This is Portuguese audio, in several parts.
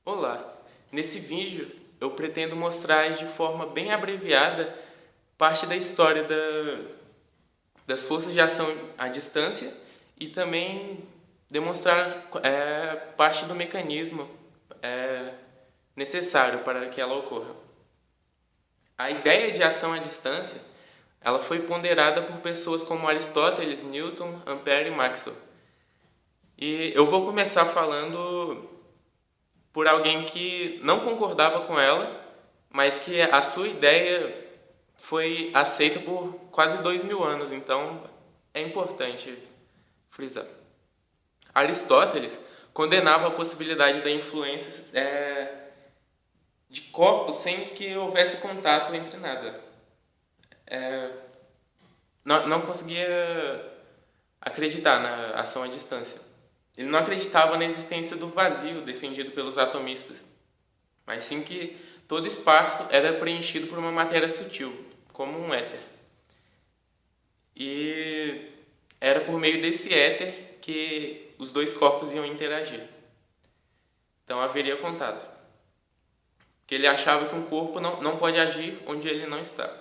Olá! Nesse vídeo eu pretendo mostrar de forma bem abreviada parte da história das forças de ação à distância e também demonstrar parte do mecanismo é, necessário para que ela ocorra. A ideia de ação à distância ela foi ponderada por pessoas como Aristóteles, Newton, Ampère e Maxwell. E eu vou começar falando por alguém que não concordava com ela, mas que a sua ideia foi aceita por quase 2000 anos, então é importante frisar. Aristóteles condenava a possibilidade da influência de corpos sem que houvesse contato entre nada. Não conseguia acreditar na ação à distância. Ele não acreditava na existência do vazio defendido pelos atomistas, mas sim que todo espaço era preenchido por uma matéria sutil, como um éter. E era por meio desse éter que os dois corpos iam interagir. Então haveria contato. Porque ele achava que um corpo não pode agir onde ele não está.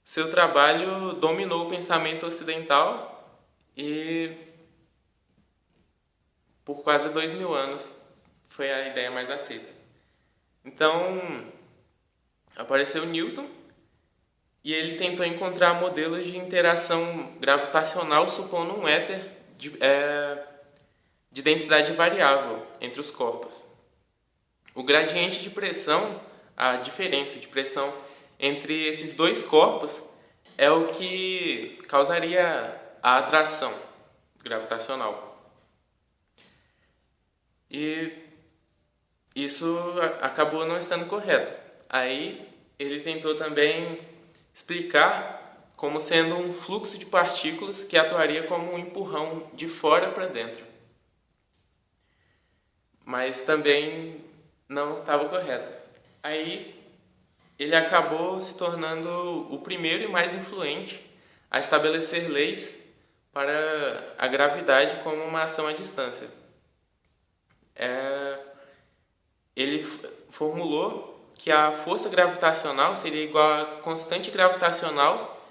Seu trabalho dominou o pensamento ocidental e por quase 2000 anos foi a ideia mais aceita. Então apareceu Newton e ele tentou encontrar modelos de interação gravitacional supondo um éter de densidade variável entre os corpos. O gradiente de pressão, a diferença de pressão entre esses dois corpos é o que causaria a atração gravitacional. E isso acabou não estando correto. Aí ele tentou também explicar como sendo um fluxo de partículas que atuaria como um empurrão de fora para dentro. Mas também não estava correto. Aí ele acabou se tornando o primeiro e mais influente a estabelecer leis para a gravidade como uma ação à distância. Ele formulou que a força gravitacional seria igual à constante gravitacional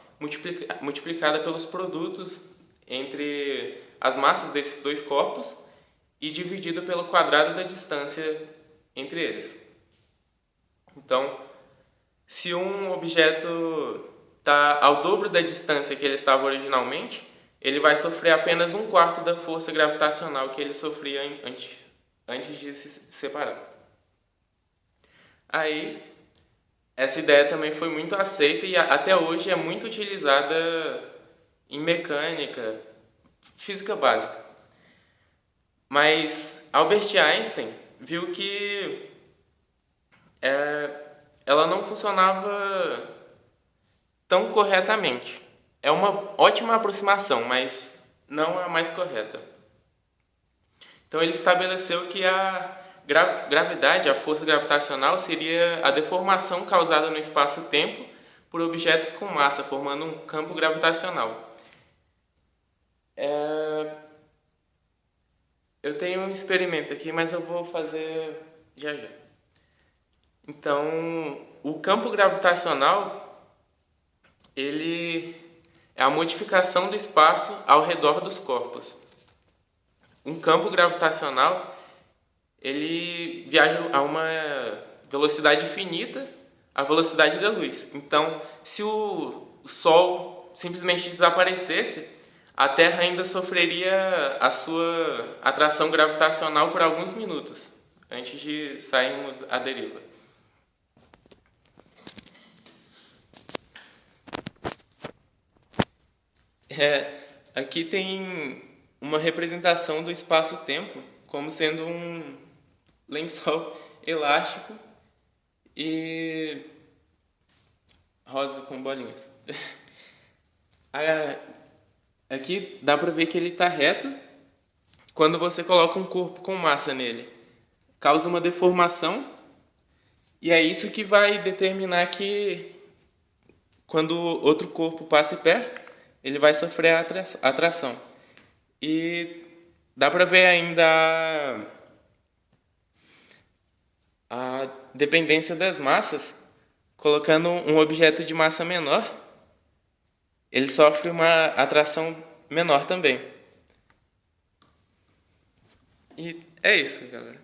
multiplicada pelos produtos entre as massas desses dois corpos e dividido pelo quadrado da distância entre eles. Então, se um objeto está ao dobro da distância que ele estava originalmente, ele vai sofrer apenas um quarto da força gravitacional que ele sofria antes de se separar. Aí, essa ideia também foi muito aceita e até hoje é muito utilizada em mecânica, física básica. Mas Albert Einstein viu que ela não funcionava tão corretamente. É uma ótima aproximação, mas não a mais correta. Então ele estabeleceu que a gravidade, a força gravitacional, seria a deformação causada no espaço-tempo por objetos com massa, formando um campo gravitacional. Eu tenho um experimento aqui, mas eu vou fazer já já. Então, o campo gravitacional, ele é a modificação do espaço ao redor dos corpos. Um campo gravitacional, ele viaja a uma velocidade finita, a velocidade da luz. Então, se o Sol simplesmente desaparecesse, a Terra ainda sofreria a sua atração gravitacional por alguns minutos, antes de sairmos à deriva. Aqui tem uma representação do espaço-tempo como sendo um lençol elástico e rosa com bolinhas. Aqui dá para ver que ele está reto quando você coloca um corpo com massa nele. Causa uma deformação e é isso que vai determinar que quando outro corpo passe perto, ele vai sofrer a atração. E dá para ver ainda dependência das massas, colocando um objeto de massa menor, ele sofre uma atração menor também. E é isso, galera.